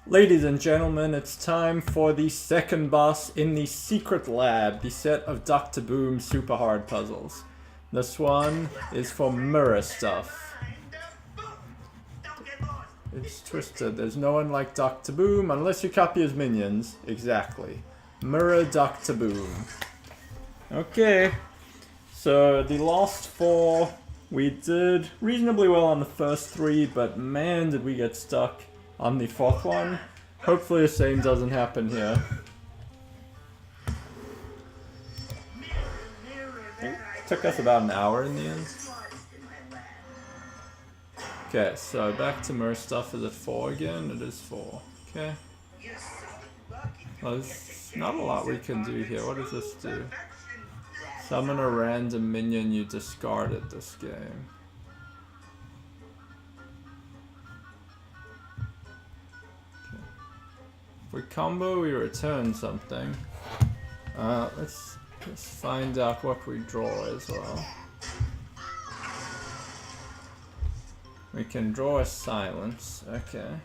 Ladies and gentlemen, it's time for the second boss in the secret lab, the set of Dr. Boom super hard puzzles. This one is for mirror stuff. It's twisted. There's no one like Dr. Boom unless you copy his minions. Exactly. Mirror Dr. Boom. Okay. So the last four, we did reasonably well on the first three, but man did we get stuck on the fourth one. Hopefully the same doesn't happen here. It took us about an hour in the end. Okay, so back to mirror stuff. Is it 4 again? It is 4. Okay. Well, there's not a lot we can do here. What does this do? Summon a random minion you discarded this game. If we combo, we return something. Let's find out what we draw as well. We can draw a silence. Okay.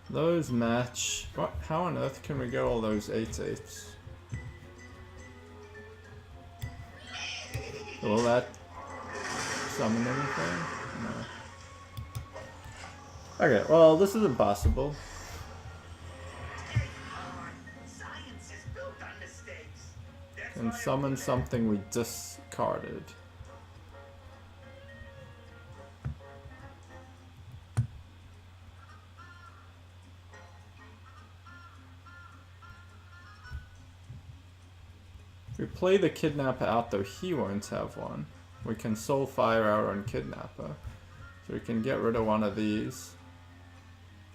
Those match. What? How on earth can we get all those 8/8s? Will that summon anything? No. Okay, well, this is impossible. Can summon something we discarded. If we play the Kidnapper out, though, he won't have one. We can soul fire our own Kidnapper. So we can get rid of one of these.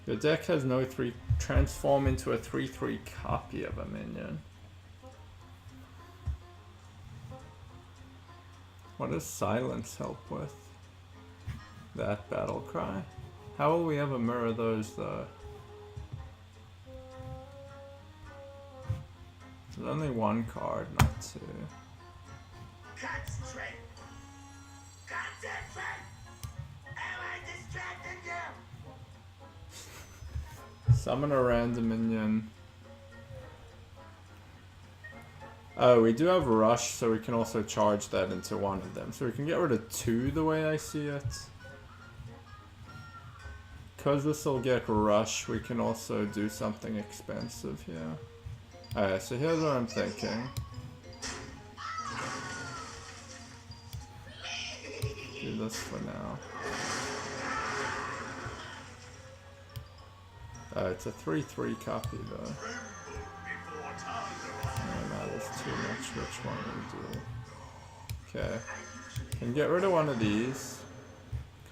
The deck has no 3. Transform into a 3/3 copy of a minion. What does silence help with? That battle cry? How will we ever mirror those though? There's only 1 card, not 2. Concentrate! Concentrate! Am I distracting you? Summon a random minion. Oh, we do have Rush, so we can also charge that into one of them. So we can get rid of 2 the way I see it. Because this will get Rush, we can also do something expensive here. Alright, so here's what I'm thinking. Do this for now. It's a 3/3 copy though. There's too much. Which one we do? Okay. Can get rid of one of these.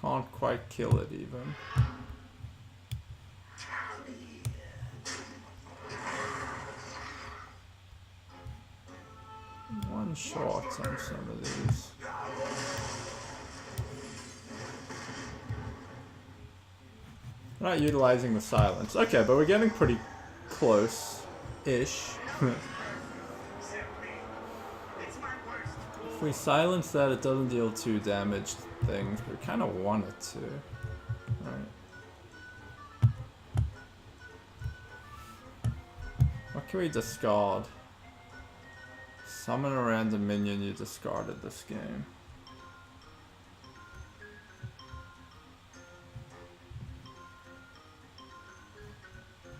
Can't quite kill it even. One shot on some of these. Not utilizing the silence. Okay, but we're getting pretty close-ish. If we silence that, it doesn't deal 2 damage things. We kind of want it to. Alright. What can we discard? Summon a random minion you discarded this game.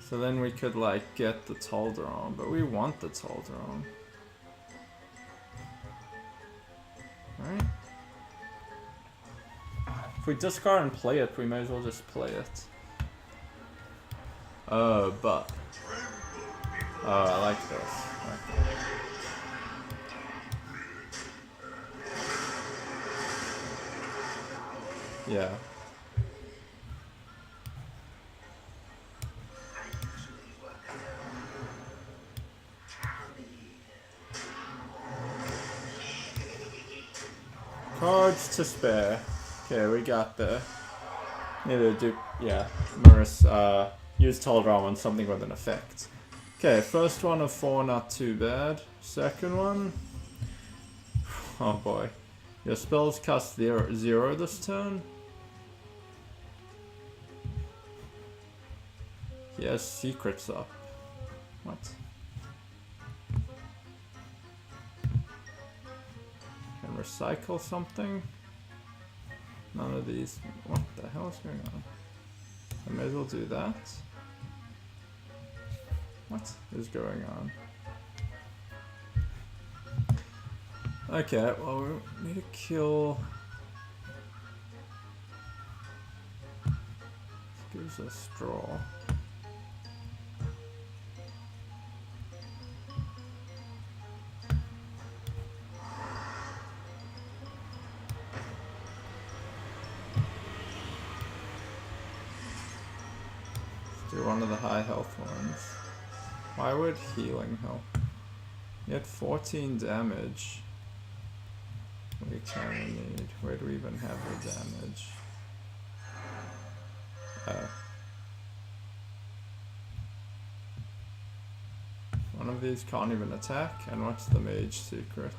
So then we could like get the Talderon, but we want the Talderon. Right. If we discard and play it, we may as well just play it. Oh, but. Oh, I like this. Yeah. Cards to spare. Okay, we got the. Need to do. Yeah. Morris, use Talderon on something with an effect. Okay, first one of 4, not too bad. Second one. Oh boy. Your spells cost 0 this turn. He has secrets up. What? Can recycle something? None of these. What the hell is going on? I may as well do that. What is going on? Okay, well we need to kill. This gives us straw. Let's do one of the high health ones. Why would healing help? You had 14 damage. We kind of need. Where do we even have the damage? One of these can't even attack. And what's the mage secret?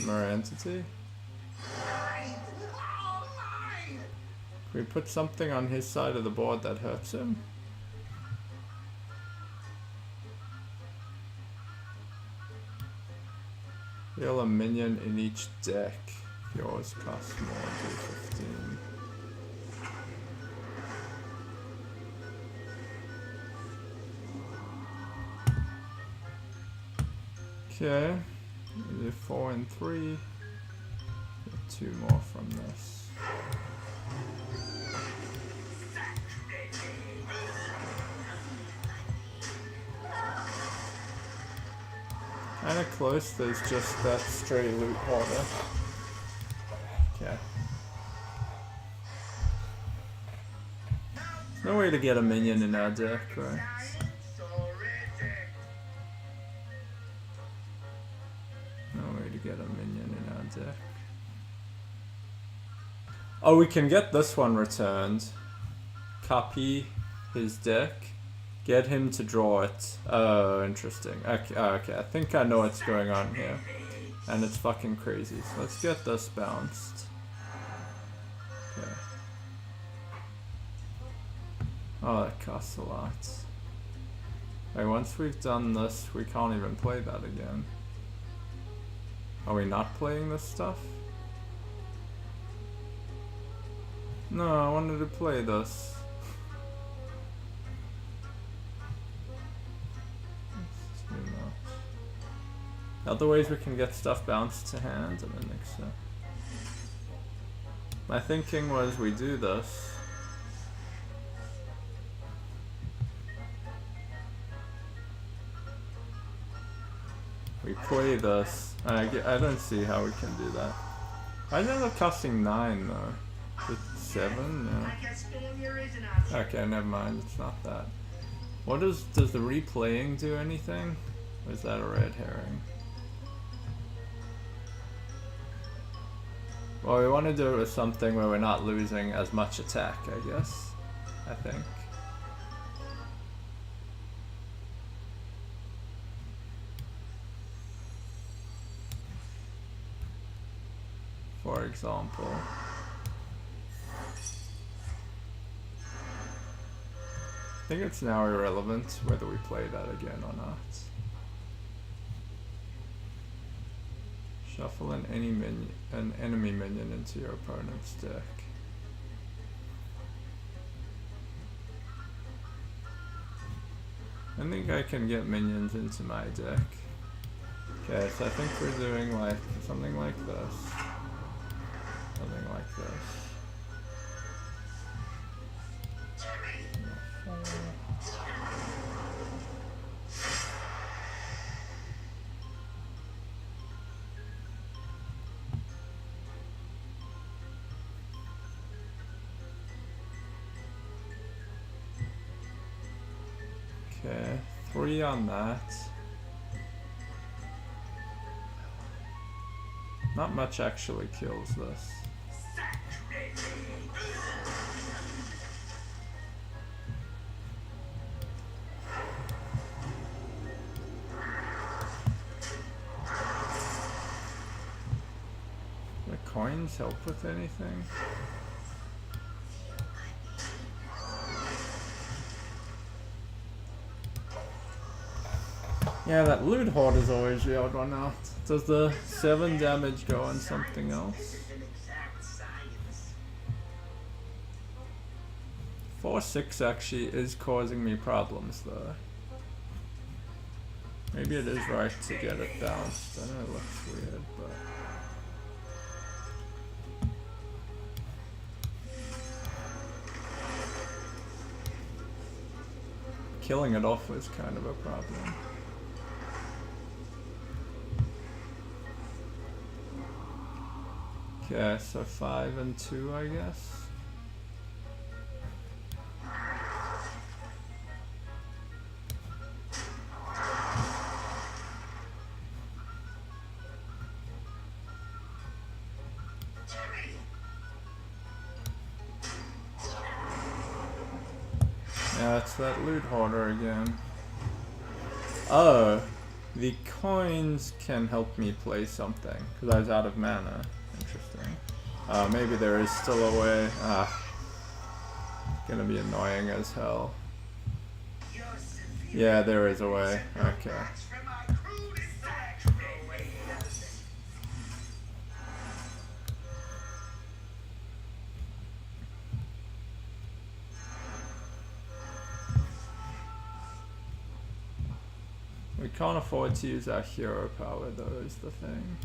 Mirror entity? Can we put something on his side of the board that hurts him? Heal a minion in each deck. Yours costs more, do 15. Okay, we do 4 and 3. Get 2 more from this. Kinda close, there's just that stray loot hoarder. Okay. There's no way to get a minion in our deck, right? No way to get a minion in our deck. Oh, we can get this one returned. Copy his deck. Get him to draw it. Oh, interesting. Okay, okay, I think I know what's going on here. And it's fucking crazy. So let's get this bounced. Okay. Oh, that costs a lot. Wait, once we've done this, we can't even play that again. Are we not playing this stuff? No, I wanted to play this. Other ways we can get stuff bounced to hand, I don't think so. My thinking was we do this. We play this. I don't see how we can do that. I ended up costing 9 though. Is it 7? No. Okay, never mind. It's not that. What does the replaying do anything? Or is that a red herring? Well, we want to do it with something where we're not losing as much attack, I guess. I think. For example. I think it's now irrelevant whether we play that again or not. Shuffle an enemy minion into your opponent's deck. I think I can get minions into my deck. Okay, so I think we're doing like something like this. Something like this. Okay, 3 on that. Not much actually kills this. Do coins help with anything? Yeah, that loot horde is always the odd one out. Does the 7 damage go on something else? 4-6 actually is causing me problems though. Maybe it is right to get it bounced. I know it looks weird, but... killing it off was kind of a problem. Okay, so 5 and 2, I guess. Yeah, it's that loot hoarder again. Oh, the coins can help me play something, because I was out of mana. Interesting. Maybe there is still a way. Gonna be annoying as hell. Yeah, there is a way. Okay. We can't afford to use our hero power though, is the thing.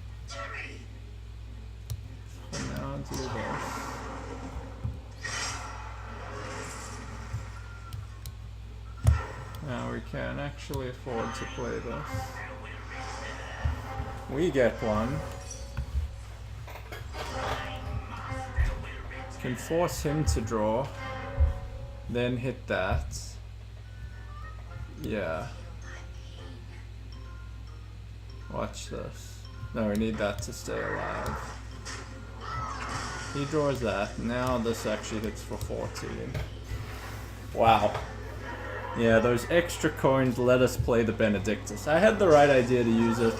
So now do this. Now we can actually afford to play this. We get one. Can force him to draw. Then hit that. Yeah. Watch this. No, we need that to stay alive. He draws that. Now this actually hits for 14. Wow. Yeah, those extra coins let us play the Benedictus. I had the right idea to use it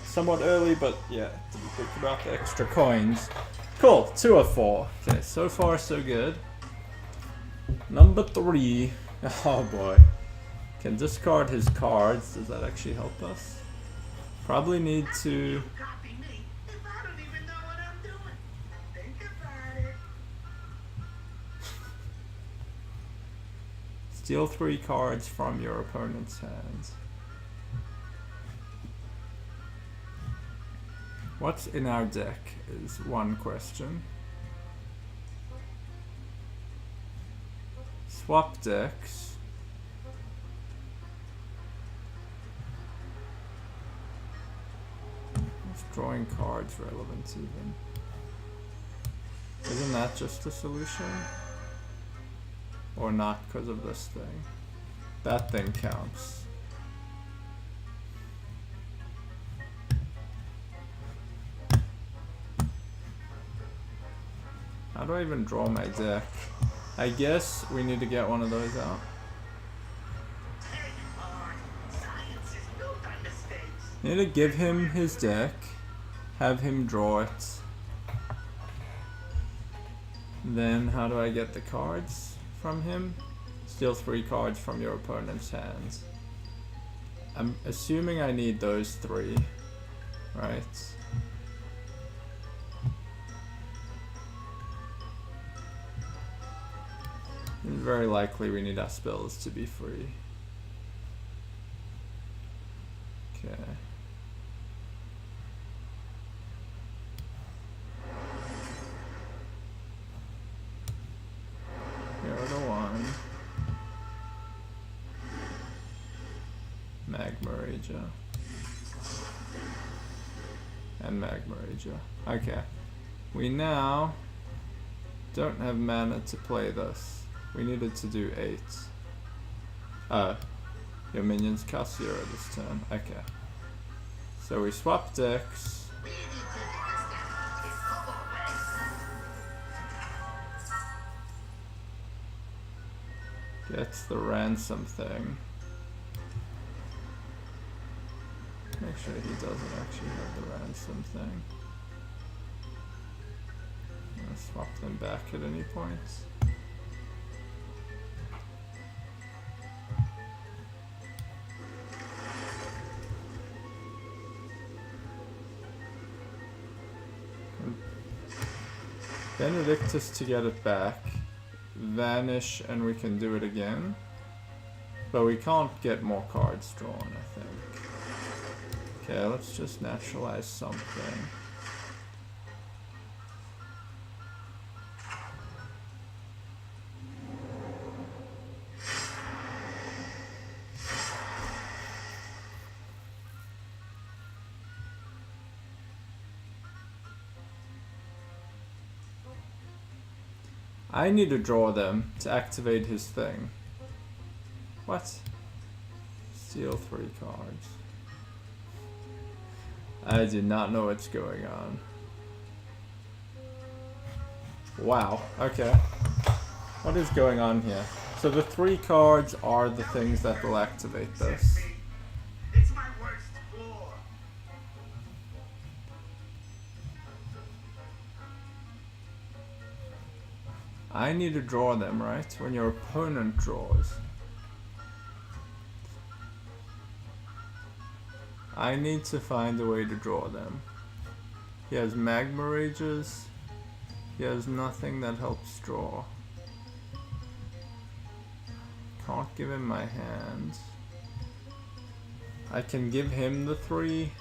somewhat early, but yeah, didn't think about the extra coins. Cool, 2 of 4. Okay, so far so good. Number 3. Oh boy. Can discard his cards. Does that actually help us? Probably need to... steal 3 cards from your opponent's hands. What's in our deck is one question. Swap decks. Is drawing cards relevant even? Isn't that just a solution? Or not because of this thing? That thing counts. How do I even draw my deck? I guess we need to get one of those out. Need to give him his deck, have him draw it. Then how do I get the cards from him? Steal 3 cards from your opponent's hands. I'm assuming I need those 3, right? It's very likely we need our spells to be free. Okay. Hero to 1. Magma Rager. And Magma Rager. Okay. We now don't have mana to play this. We needed to do 8. Your minions cast 0 this turn. Okay. So we swap decks. Gets the ransom thing. Make sure he doesn't actually have the ransom thing. I'm gonna swap them back at any point. Benedictus to get it back. Vanish and we can do it again. But we can't get more cards drawn, I think. Okay, let's just naturalize something. I need to draw them to activate his thing. What? Steal 3 cards. I do not know what's going on. Wow, okay. What is going on here? So the 3 cards are the things that will activate this. It's my worst flaw. I need to draw them, right? When your opponent draws. I need to find a way to draw them. He has Magma Rages. He has nothing that helps draw. Can't give him my hand. I can give him the 3.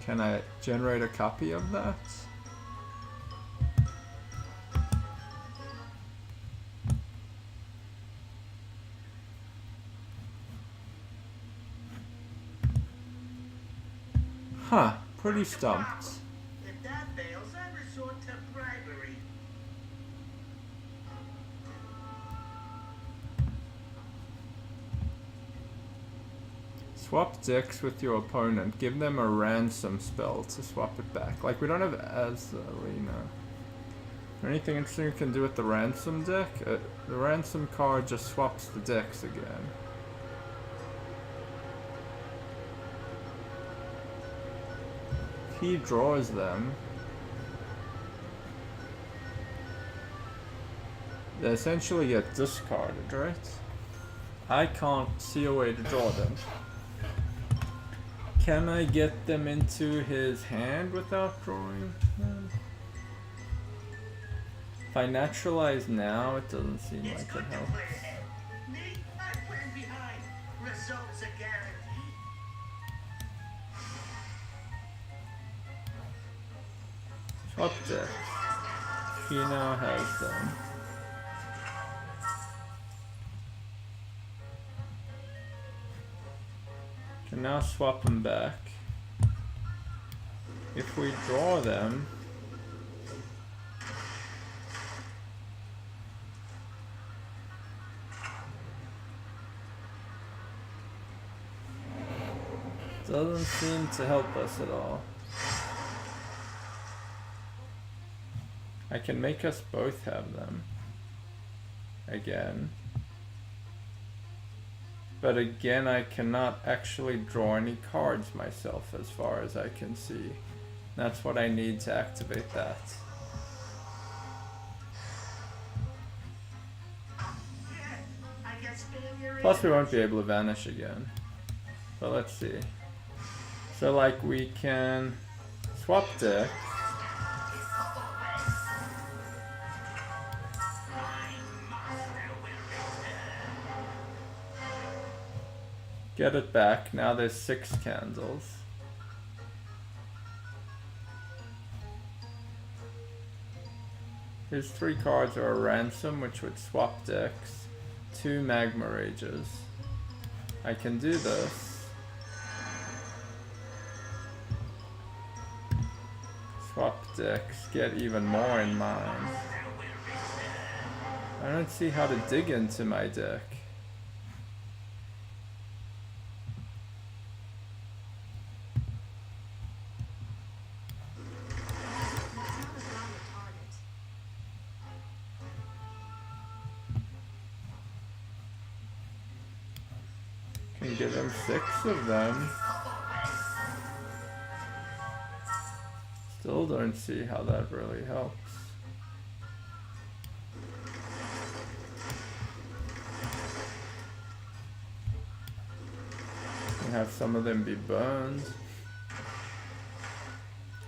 Can I generate a copy of that? Huh, pretty stumped. If that fails, I resort to bribery. Swap decks with your opponent. Give them a ransom spell to swap it back. Like, we don't have Azalina. Anything interesting you can do with the ransom deck? The ransom card just swaps the decks again. If he draws them, they essentially get discarded, right? I can't see a way to draw them. Can I get them into his hand without drawing them? If I naturalize now, it doesn't seem It's like good it to helps. play ahead. Me, I plan behind. Results are guaranteed. Swap decks. He now has them. Can now swap them back. If we draw them, doesn't seem to help us at all. I can make us both have them. Again. But again, I cannot actually draw any cards myself as far as I can see. That's what I need to activate that. Yeah, I guess failure Plus is we won't be able to vanish again. But let's see. So like we can swap decks. Get it back. Now there's 6 candles. His 3 cards are a ransom, which would swap decks. 2 magma rages. I can do this. Swap decks, get even more in mine. I don't see how to dig into my deck. Can give him 6 of them. Still don't see how that really helps. And have some of them be burned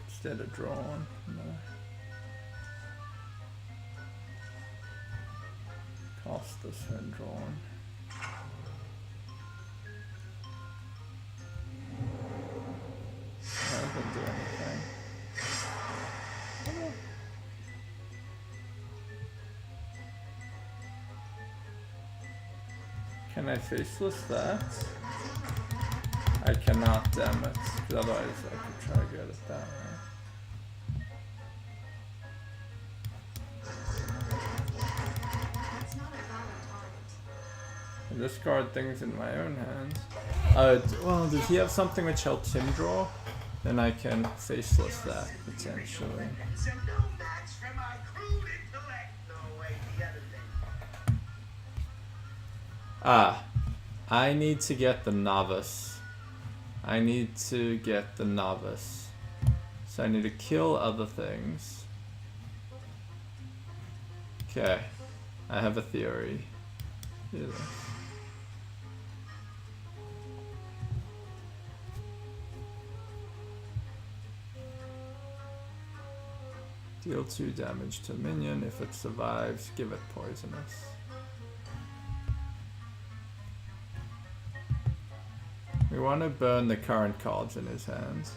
instead of drawn. No. lost this when drawn. That doesn't do anything. Can I faceless that? I cannot, damn it. 'Cause otherwise I could try to get it that way. I discard things in my own hands. Well, does he have something which helps him draw? Then I can faceless that, potentially. So no match for my crude intellect. No way, the other thing. Ah, I need to get the novice. I need to get the novice. So I need to kill other things. Okay, I have a theory. Do this. Deal 2 damage to minion. If it survives, give it poisonous. We want to burn the current cards in his hands.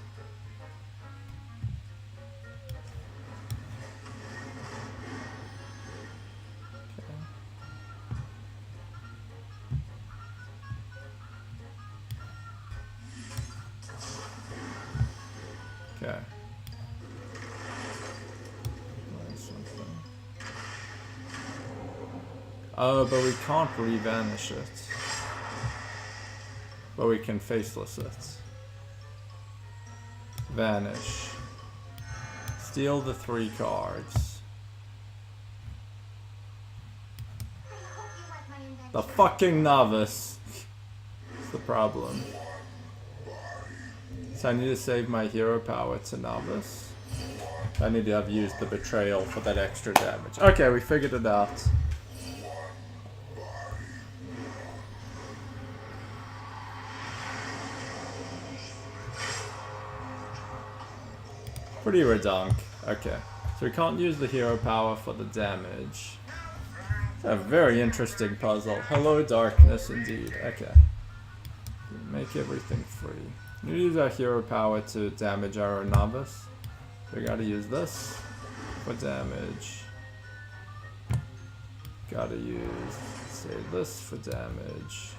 Okay. Oh, but we can't re-vanish it. But we can faceless it. Vanish. Steal the 3 cards. The fucking novice. That's the problem. So I need to save my hero power to novice. I need to have used the betrayal for that extra damage. Okay, we figured it out. Pretty redonk. Okay. So we can't use the hero power for the damage. It's a very interesting puzzle. Hello, darkness, indeed. Okay. Make everything free. We use our hero power to damage our novice. We gotta use this for damage. Gotta use, say, this for damage.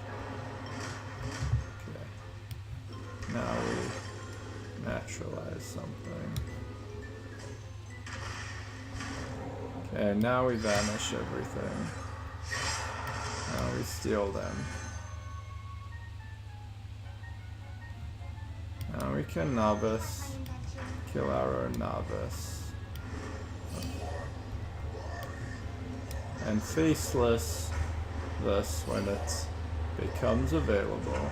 Okay. Now we naturalize something. Okay, now we vanish everything. Now we steal them. Now we can novice. Kill our novice. And faceless this when it becomes available.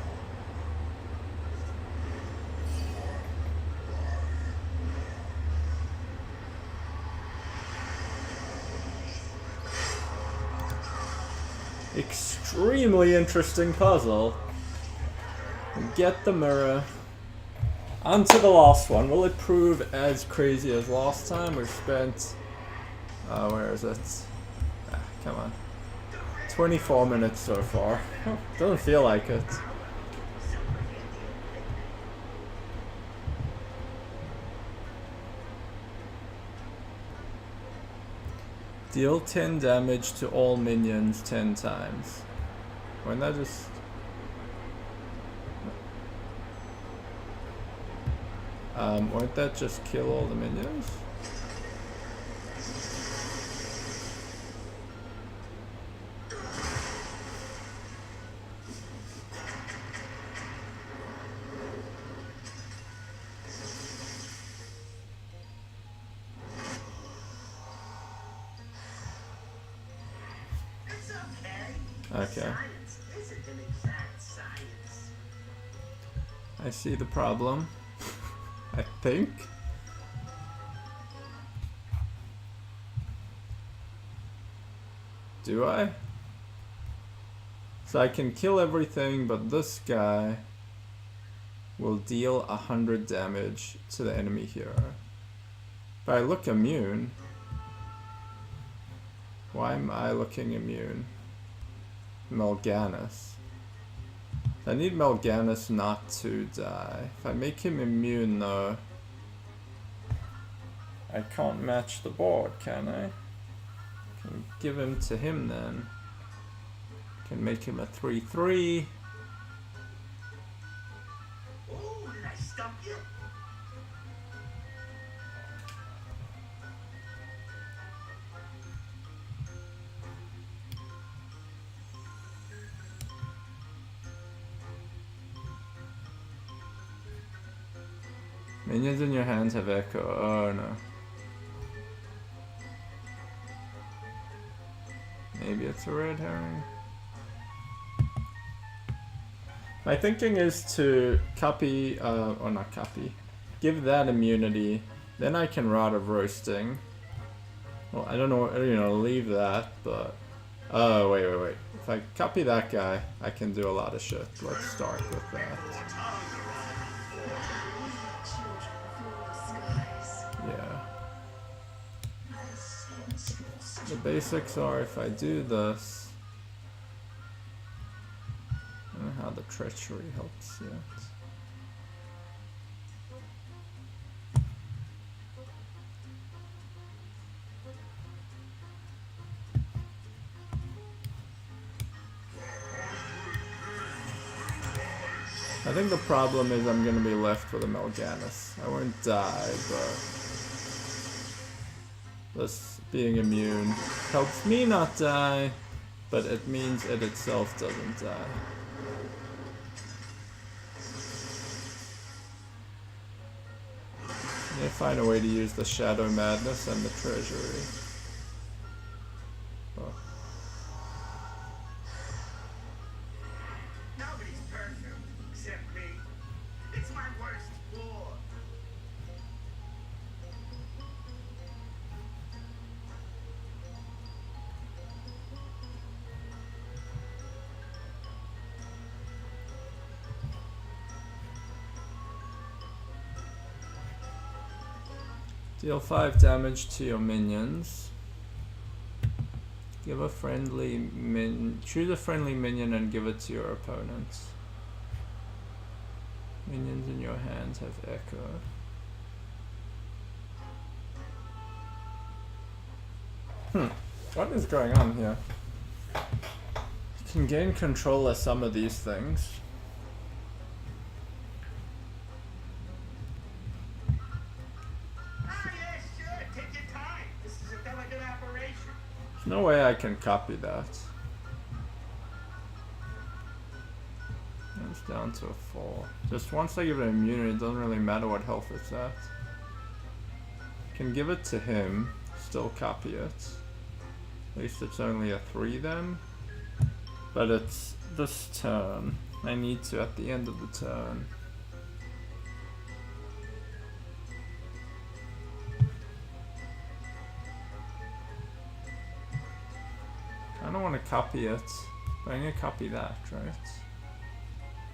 Extremely interesting puzzle. Get the mirror. On to the last one. Will it prove as crazy as last time? We've spent... where is it? Ah, come on. 24 minutes so far. Doesn't feel like it. Deal 10 damage to all minions 10 times. Wouldn't that just... won't that just kill all the minions? Okay. Science isn't an exact science. I see the problem. I think. Do I? So I can kill everything, but this guy will deal 100 damage to the enemy hero. But I look immune. Why am I looking immune? Melganus. I need Melganus not to die. If I make him immune though, I can't match the board, can I? Can give him to him then. Can make him a 3/3. Oh, did I stump you? Minions in your hands have echo. Oh no. Maybe it's a red herring. My thinking is to copy, or not copy, give that immunity, then I can Rod of Roasting. Well, I don't know, leave that, but... Oh, wait. If I copy that guy, I can do a lot of shit. Let's start with that. Yeah. The basics are if I do this... I don't know how the treachery helps yet. I think the problem is I'm gonna be left with a Melganus. I won't die, but this being immune helps me not die, but it means it itself doesn't die. I find a way to use the Shadow Madness and the Treasury. Oh. Nobody's perfect, except me. It's my worst flaw. Deal 5 damage to your minions. Give a friendly choose a friendly minion and give it to your opponent. Minions in your hands have echo. What is going on here? You can gain control of some of these things. There's no way I can copy that. It's down to a 4. Just once I give it immunity, it doesn't really matter what health it's at. Can give it to him, still copy it. At least it's only a 3 then. But it's this turn. I need to at the end of the turn. I don't want to copy it, but I'm going to copy that, right?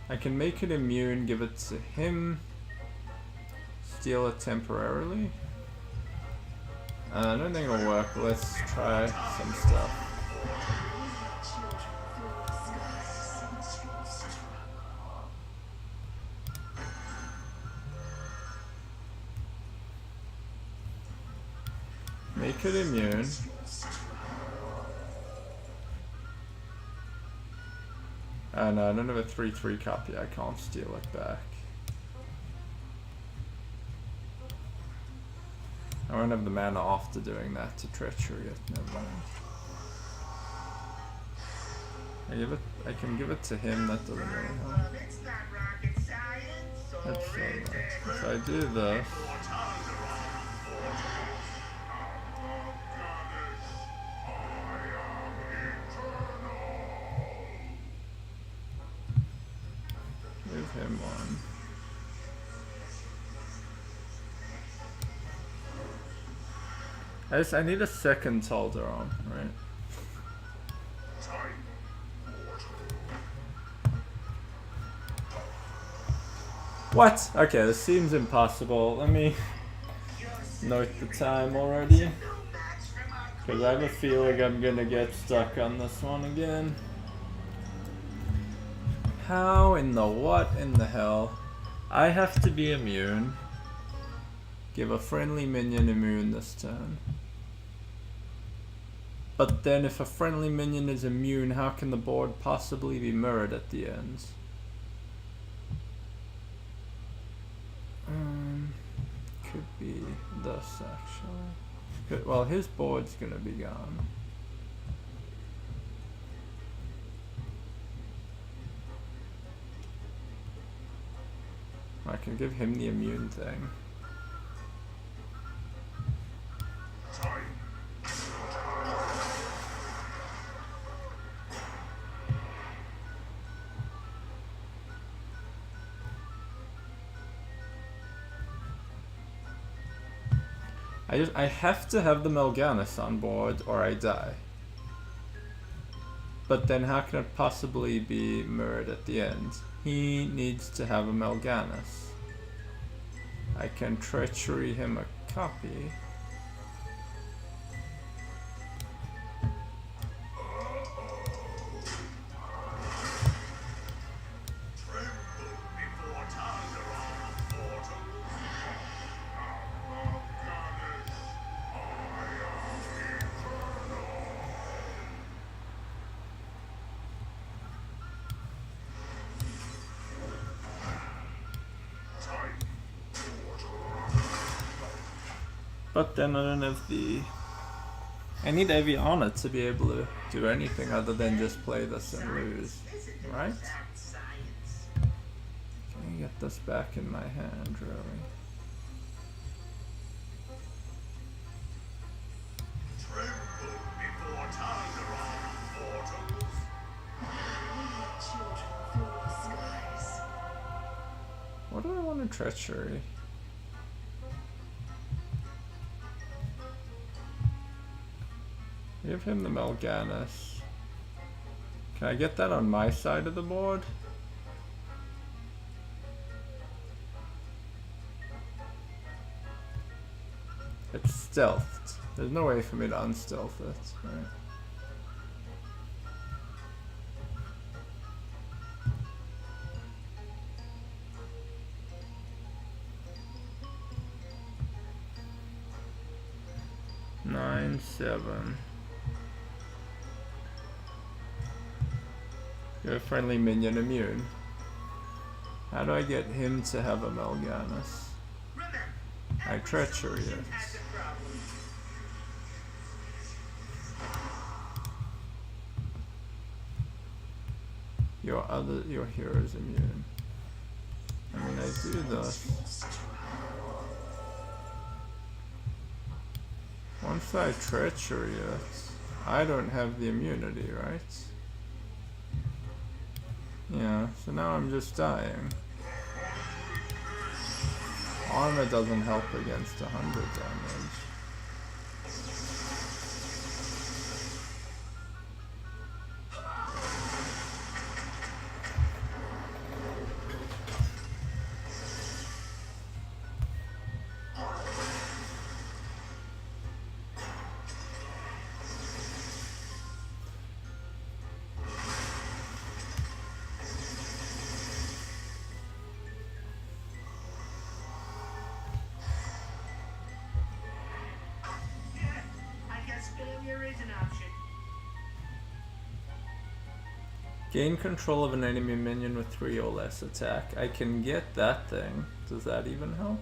I can make it immune, give it to him, steal it temporarily. I don't think it'll work, let's try some stuff. Make it immune. No, I don't have a 3/3 copy, I can't steal it back. I won't have the mana after doing that to treachery it, never mind. I can give it to him, that doesn't really help. That's alright. If I do this... Move him on. I need a second Taldaron, right? What? Okay, this seems impossible. Let me note the time already. Because I have a feeling I'm gonna get stuck on this one again. How in the what in the hell? I have to be immune. Give a friendly minion immune this turn. But then if a friendly minion is immune, how can the board possibly be mirrored at the end? Could be this actually. Well, his board's gonna be gone. I can give him the immune thing. I have to have the Melganis on board or I die. But then how can it possibly be mirrored at the end? He needs to have a Melganis. I can treachery him a copy. But then I don't have the... I need Aviana to be able to do anything other than just play this and lose, right? Can I get this back in my hand, really? What do I want to treachery? Give him the Melganis. Can I get that on my side of the board? It's stealthed. There's no way for me to unstealth it, right? Nine, 7. You're a friendly minion immune. How do I get him to have a Melganis? I treachery it. Your hero's immune. I mean, I do this. Once I treachery it, I don't have the immunity, right? Yeah, so now I'm just dying. Armor doesn't help against 100 damage. Gain control of an enemy minion with 3 or less attack. I can get that thing. Does that even help?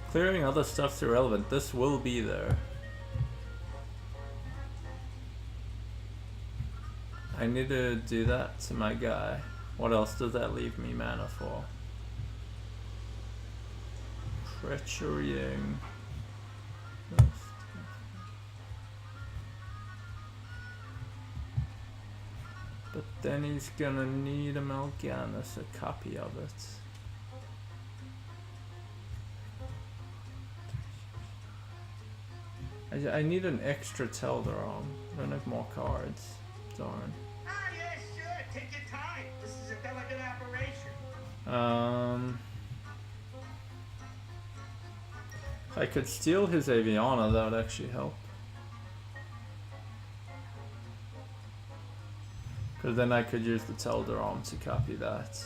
Clearing other stuff's irrelevant. This will be there. I need to do that to my guy. What else does that leave me mana for? Treacherying. But then he's gonna need a Melganis, a copy of it. I need an extra Telderon. I don't have more cards. Darn. Ah, yeah, sure. Take your time. This is a delicate operation. If I could steal his Aviana, that would actually help. Because then I could use the Telder Arm to copy that.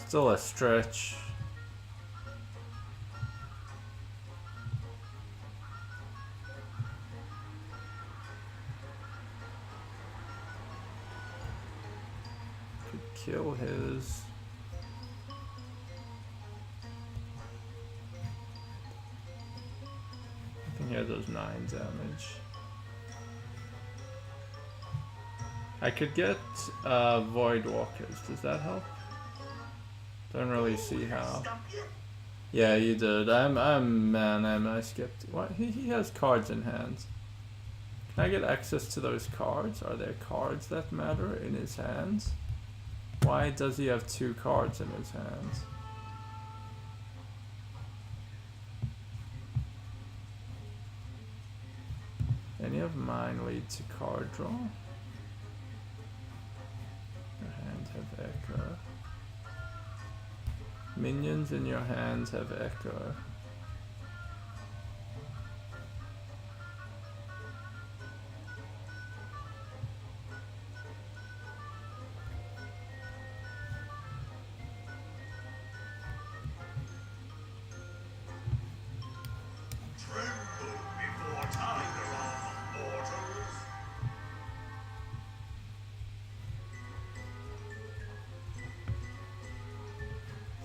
Still a stretch. Could kill his. I think he has those 9 damage. I could get Void Walkers. Does that help? Don't really see how. Yeah, you did. Man, I skipped. What? He has cards in hand. Can I get access to those cards? Are there cards that matter in his hands? Why does he have 2 cards in his hands? Any of mine lead to card draw? Your hand have Echo. Minions in your hands have Echo.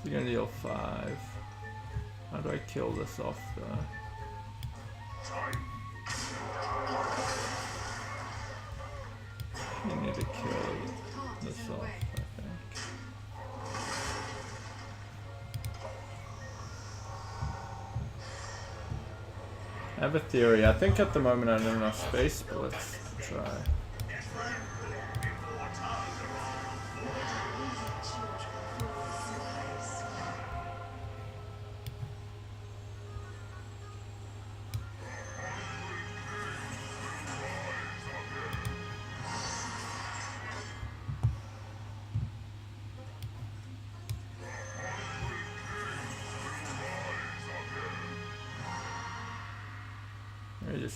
You're gonna deal 5. How do I kill this off though? You need to kill this off, I think. I have a theory. I think at the moment I don't have enough space, but let's try.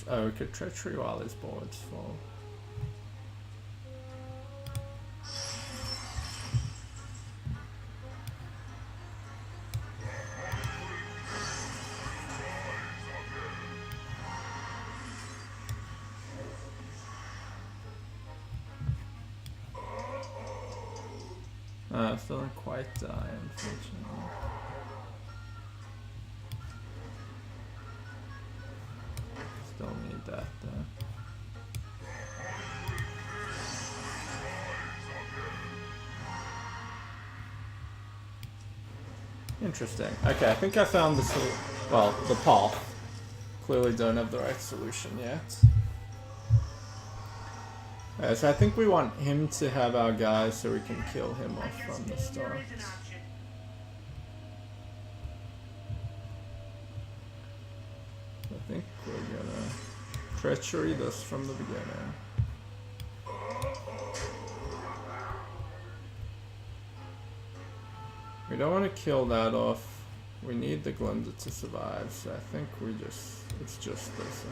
Oh, we could treachery while his board's full. Still didn't quite die, unfortunately. Still need that though. Interesting. Okay, I think I found the the path. Clearly don't have the right solution yet. So I think we want him to have our guys so we can kill him off from the start. I think we're gonna treachery this from the beginning. We don't want to kill that off. We need the Glinda to survive, so I think it's just this.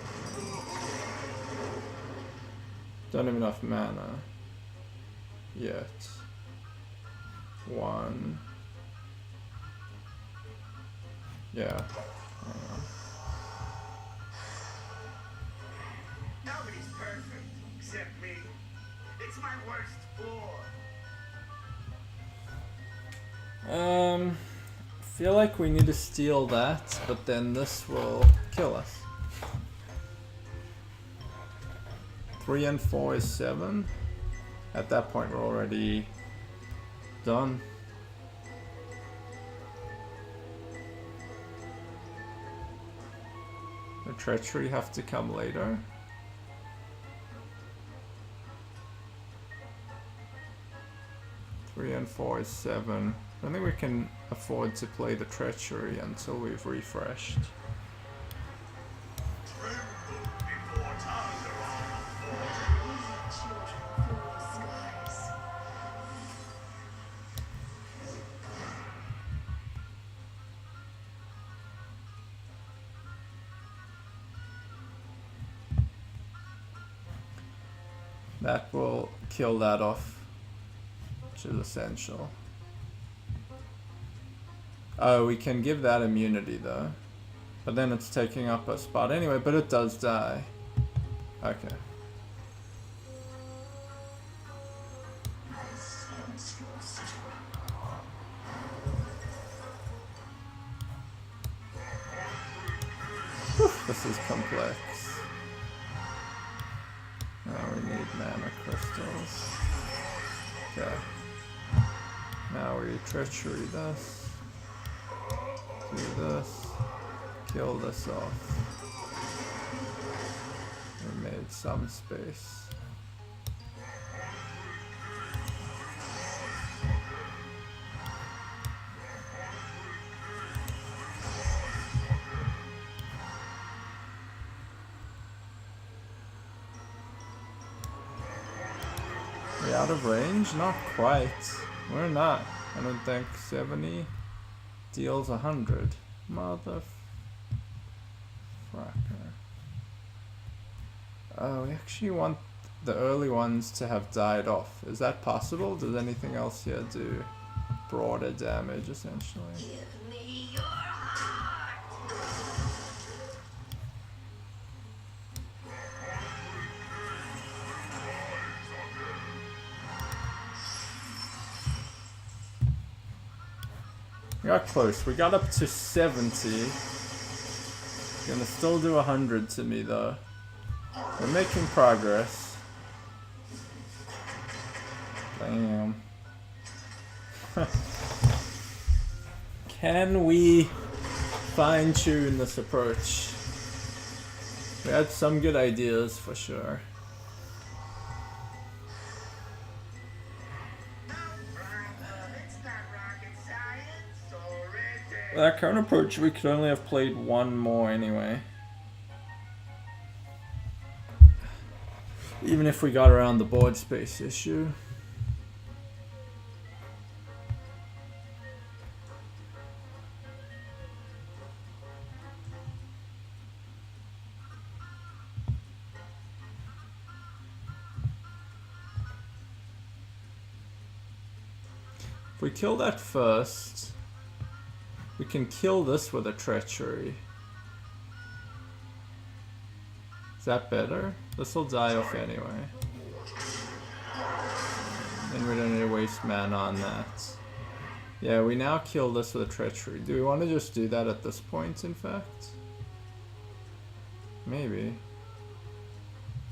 Don't have enough mana yet. 1. Yeah. Nobody's perfect except me. It's my worst flaw. Feel like we need to steal that, but then this will kill us. 3 and 4 is 7. At that point we're already done. The treachery have to come later. Three and 4 is 7. I don't think we can afford to play the treachery until we've refreshed. That will kill that off, which is essential. Oh, we can give that immunity though. But then it's taking up a spot anyway, but it does die. Okay. Whew, this is complex. Now we need mana crystals. Okay. Now we treachery this. Do this. Kill this off. We made some space. We out of range? Not quite. We're not. I don't think 70 deals 100. Mother fracker. Oh, we actually want the early ones to have died off. Is that possible? Does anything else here do broader damage essentially? Give me your heart. We got close. We got up to 70. Gonna still do 100 to me though. We're making progress. Damn. Can we fine-tune this approach? We had some good ideas for sure. It's not rocket science. Already. With our current approach, we could only have played one more anyway. Even if we got around the board space issue. If we kill that first, we can kill this with a treachery. Is that better? This will die off anyway. Then we don't need to waste mana on that. Yeah, we now kill this with a treachery. Do we want to just do that at this point, in fact? Maybe.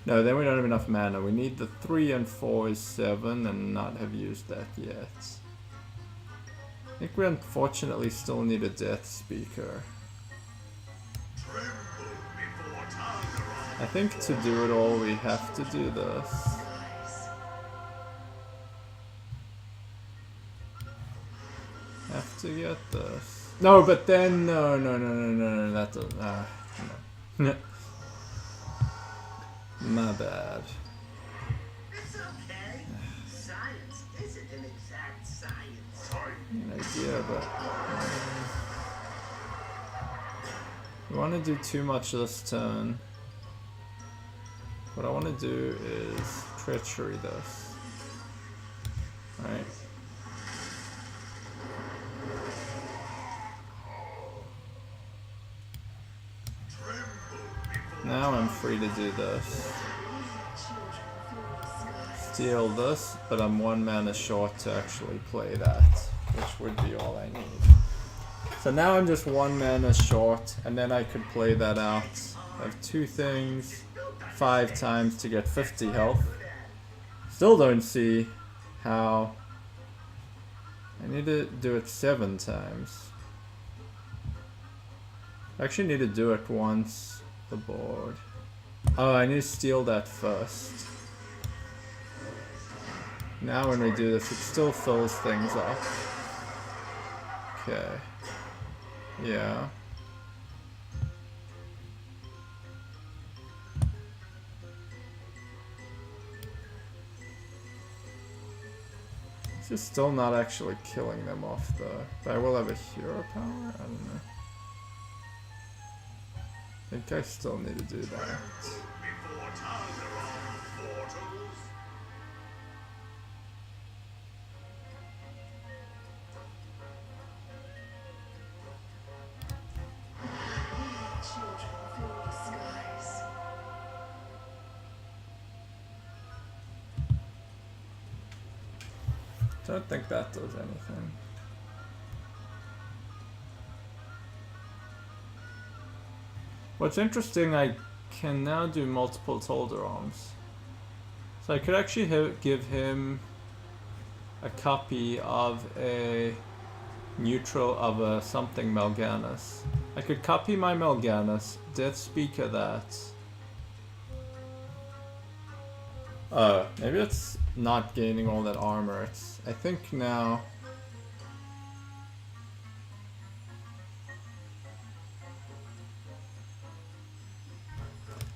No, then we don't have enough mana. We need the 3 and 4 is 7 and not have used that yet. I think we unfortunately still need a Death Speaker. I think to do it all we have to do this. Have to get this. No, but then no, that doesn't. No. My bad. It's okay. Science isn't an exact science. An idea, but we want to do too much this turn. What I want to do is treachery this. Alright. Now I'm free to do this. Steal this, but I'm 1 mana short to actually play that, which would be all I need. So now I'm just 1 mana short, and then I could play that out. I have 2 things, 5 times to get 50 health. Still don't see how. I need to do it 7 times. I actually need to do it once. The board. Oh, I need to steal that first. Now when we do this, it still fills things up. Okay. Yeah. This is still not actually killing them off though. But I will have a hero power? I don't know. I think I still need to do that. Don't think that does anything. What's interesting, I can now do multiple Tolder arms. So I could actually give him a copy of a neutral of a something Melganus. I could copy my Melganus, Death Speaker that. Maybe it's not gaining all that armor. I think now.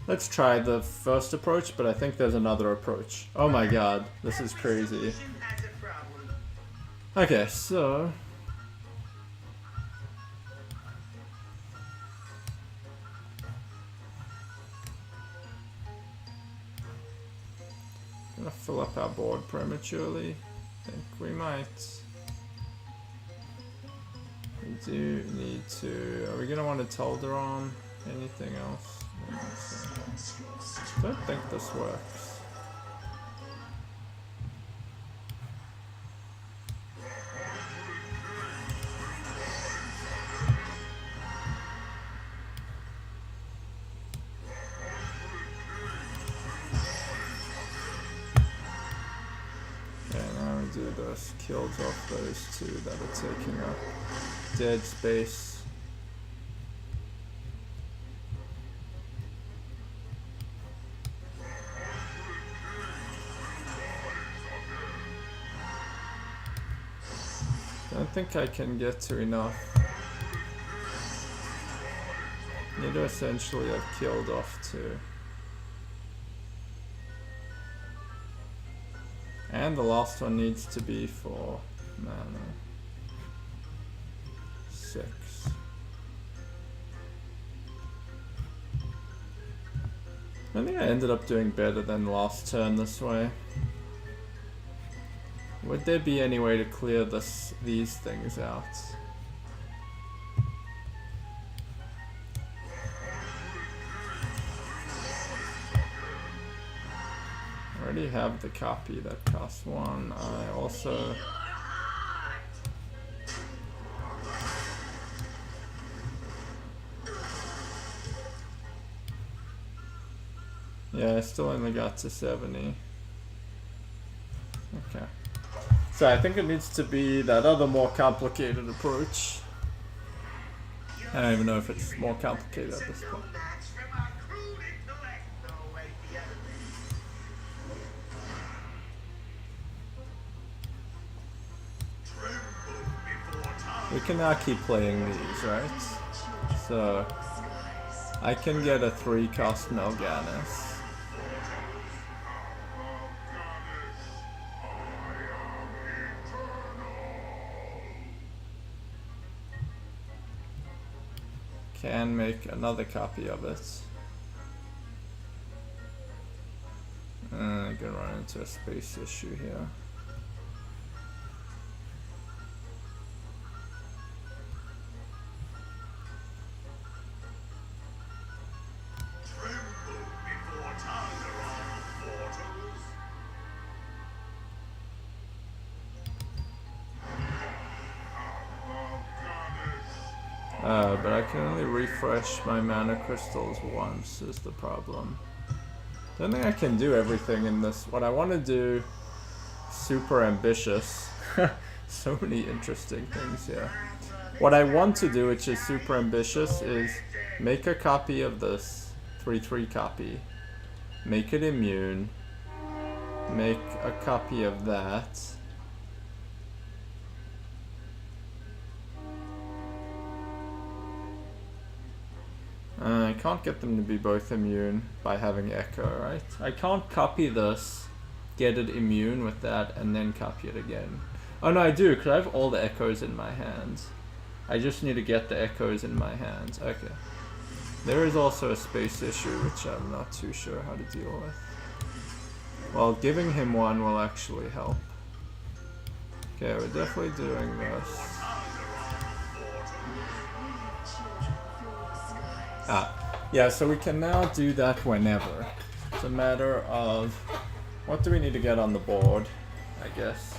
Let's try the first approach, but I think there's another approach. Oh my god, this is crazy. Okay, so... gonna fill up our board prematurely. I think we might. We do need to... Are we gonna want to Tolder on anything else? I don't think this works. Okay, now we do this. Kills off those two that are taking up dead space. I don't think I can get to enough. Need to essentially have killed off two. And the last one needs to be for mana. 6. I think I ended up doing better than last turn this way. Would there be any way to clear these things out? I already have the copy that costs 1. I also... Yeah, I still only got to 70. Okay. So I think it needs to be that other more complicated approach. I don't even know if it's more complicated at this point. We can now keep playing these, right? So I can get a 3-cost Melganus. Can make another copy of it. I'm gonna run into a space issue here. But I can only refresh my mana crystals once is the problem. Don't think I can do everything in this. What I want to do, super ambitious. So many interesting things here. What I want to do, which is super ambitious, is make a copy of this 3/3 copy, make it immune, make a copy of that. I can't get them to be both immune by having Echo, right? I can't copy this, get it immune with that, and then copy it again. Oh no, I do, because I have all the Echoes in my hands. I just need to get the Echoes in my hands. Okay. There is also a space issue, which I'm not too sure how to deal with. Well, giving him one will actually help. Okay, we're definitely doing this. Yeah, so we can now do that whenever. It's a matter of what do we need to get on the board, I guess.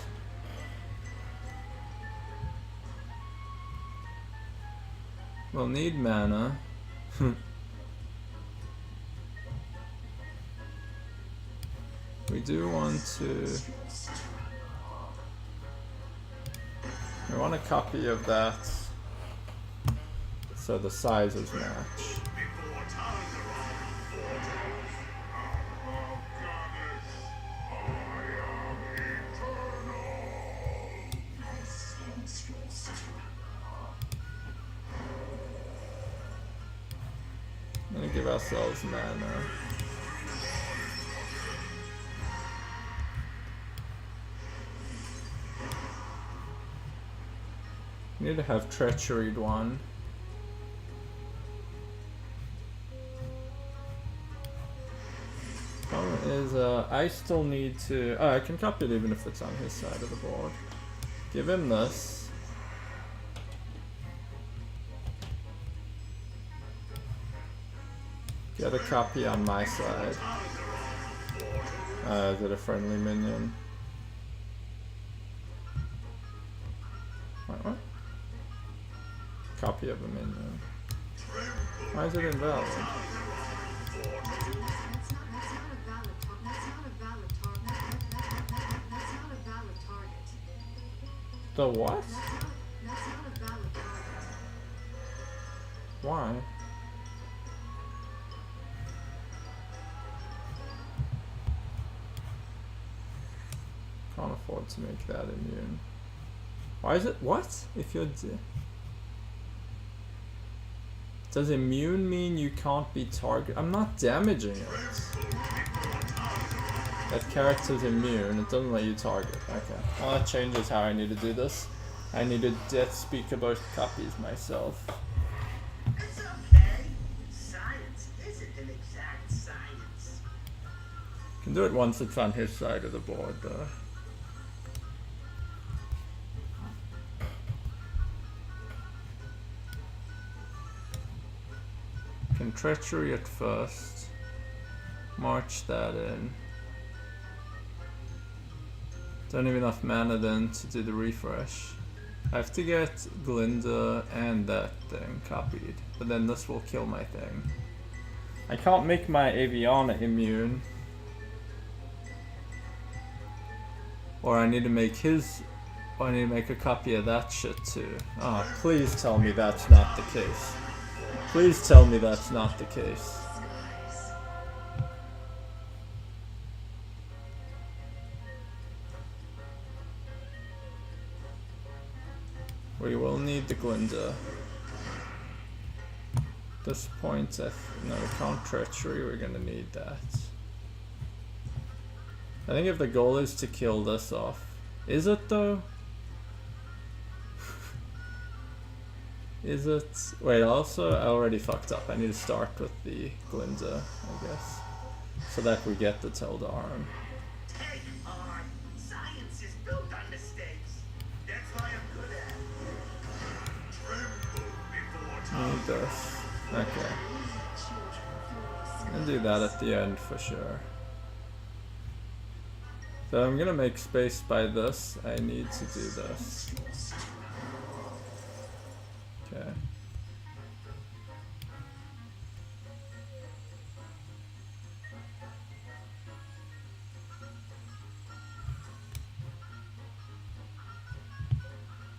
We'll need mana. We do want to... We want a copy of that so the sizes match. I'm gonna give ourselves mana. We need to have treacheried one. Problem is, I still need to... Oh, I can copy it even if it's on his side of the board. Give him this. Get a copy on my side. Is it a friendly minion? What? Copy of a minion. Why is it invalid? The what? Why? Can't afford to make that immune. Why is it? What? If you're... Does immune mean you can't be targeted? I'm not damaging it. That character's immune, it doesn't let you target. Okay. Well, that changes how I need to do this. I need to death speaker both copies myself. It's okay. Science isn't an exact science. Can do it once it's on his side of the board, though. Can treachery it first. March that in. Don't have enough mana then to do the refresh. I have to get Glinda and that thing copied, but then this will kill my thing. I can't make my Aviana immune. Or I need to make his... Or I need to make a copy of that shit too. Ah, oh, please tell me that's not the case. Please tell me that's not the case. We will need the Glinda. At this point, no, we can't treachery, we're gonna need that. I think if the goal is to kill this off. Is it though? Is it? Wait, also, I already fucked up. I need to start with the Glinda, I guess. So that we get the Tilda arm. Take on. Science is built on mistakes. That's why I'm good at it. Tremble before Need this. Okay. I'll do that at the end for sure. So I'm gonna make space by this. I need to do this. Okay.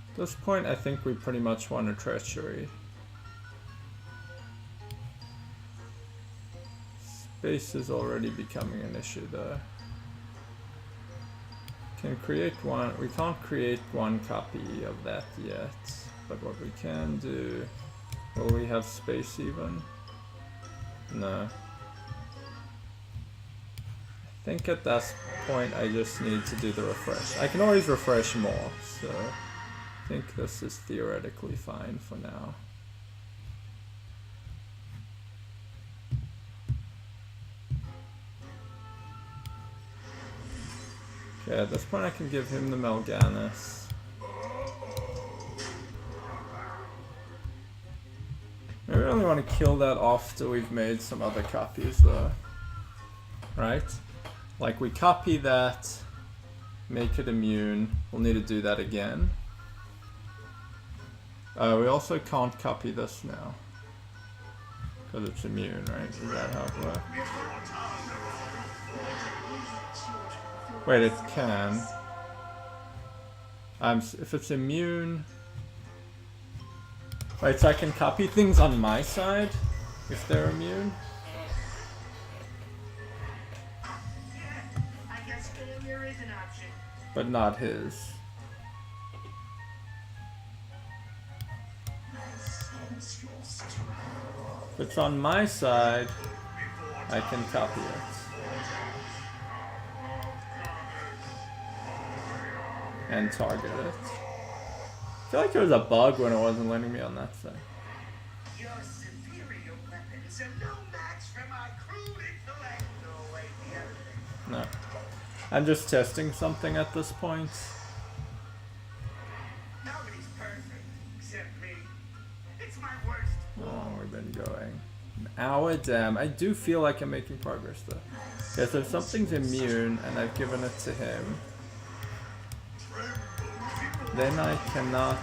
At this point, I think we pretty much want a treachery. Space is already becoming an issue there. Can create one. We can't create one copy of that yet. But what we can do... Will we have space even? No. I think at that point I just need to do the refresh. I can always refresh more, so... I think this is theoretically fine for now. Okay, at this point I can give him the Melganis. Maybe I only want to kill that after we've made some other copies though. Right? Like we copy that, make it immune, we'll need to do that again. We also can't copy this now. Because it's immune, right? Is that how it works? Wait, it can. If it's immune... Wait, so I can copy things on my side? If they're immune? I guess failure is an option. But not his. If it's on my side, I can copy it. And target it. I feel like there was a bug when it wasn't letting me on that side. Your superior weapons are no match for my crude intellect. No way, the other thing. No. I'm just testing something at this point. Nobody's perfect, except me. It's my worst. How long we've been going? An hour, damn. I do feel like I'm making progress though. Okay, so if something's immune and I've given it to him, then I cannot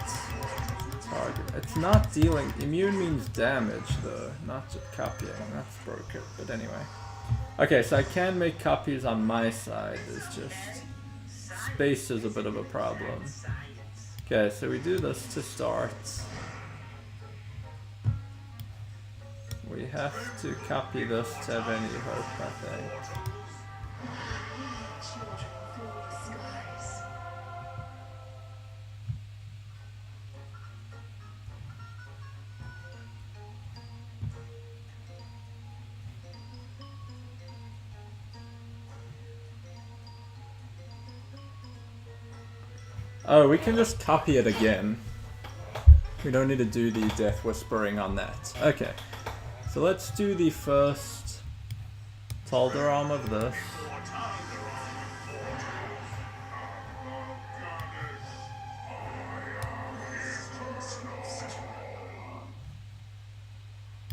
target. It's not dealing. Immune means damage though, not just copying. That's broken. But anyway. Okay, so I can make copies on my side. It's just space is a bit of a problem. Okay, so we do this to start. We have to copy this to have any hope, I think. Oh, we can just copy it again. We don't need to do the death whispering on that. Okay. So let's do the first Tal'Daram of this.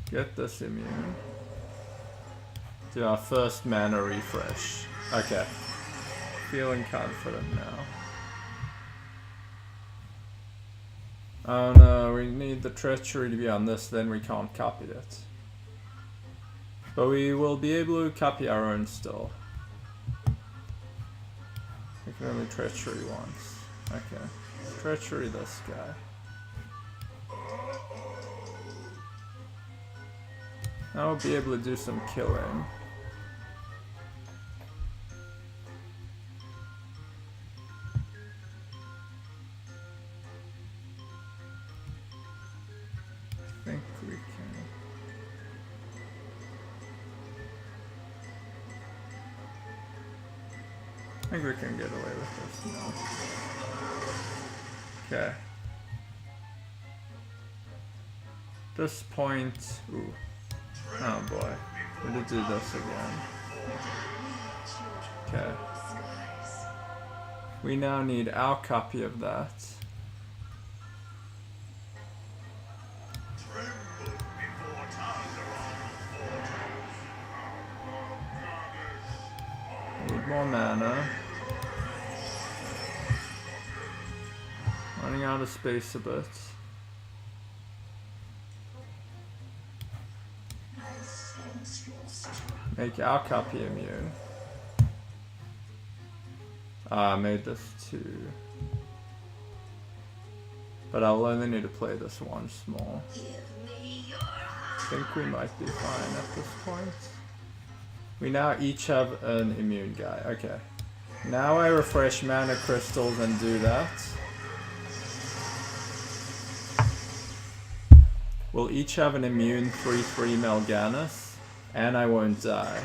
Get this immune. Do our first mana refresh. Okay. Feeling confident now. Oh no, we need the treachery to be on this, then we can't copy it. But we will be able to copy our own still. We can only treachery once. Okay. Treachery this guy. Now we'll be able to do some killing. I think we can. I think we can get away with this now. Okay. This point. Ooh. Oh boy. We need to do this again. Okay. We now need our copy of that. Need more mana. Running out of space a bit. Make our copy immune. I made this too. But I'll only need to play this once more. I think we might be fine at this point. We now each have an immune guy. Okay. Now I refresh mana crystals and do that. We'll each have an immune 3/3 Mal'Ganis, and I won't die.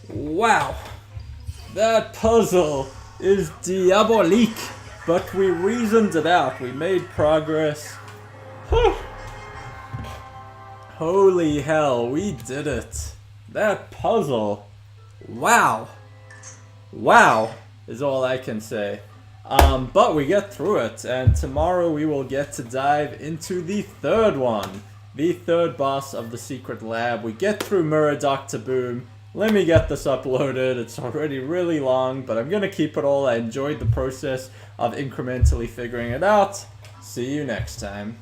Wow! That puzzle is diabolique! But we reasoned it out. We made progress. Whew. Holy hell, we did it. That puzzle. Wow. Wow is all I can say. But we get through it, and tomorrow we will get to dive into the third one. the third boss of the secret lab. We get through Mirror Dr. Boom. Let me get this uploaded. It's already really long, but I'm gonna keep it all. I enjoyed the process of incrementally figuring it out. See you next time.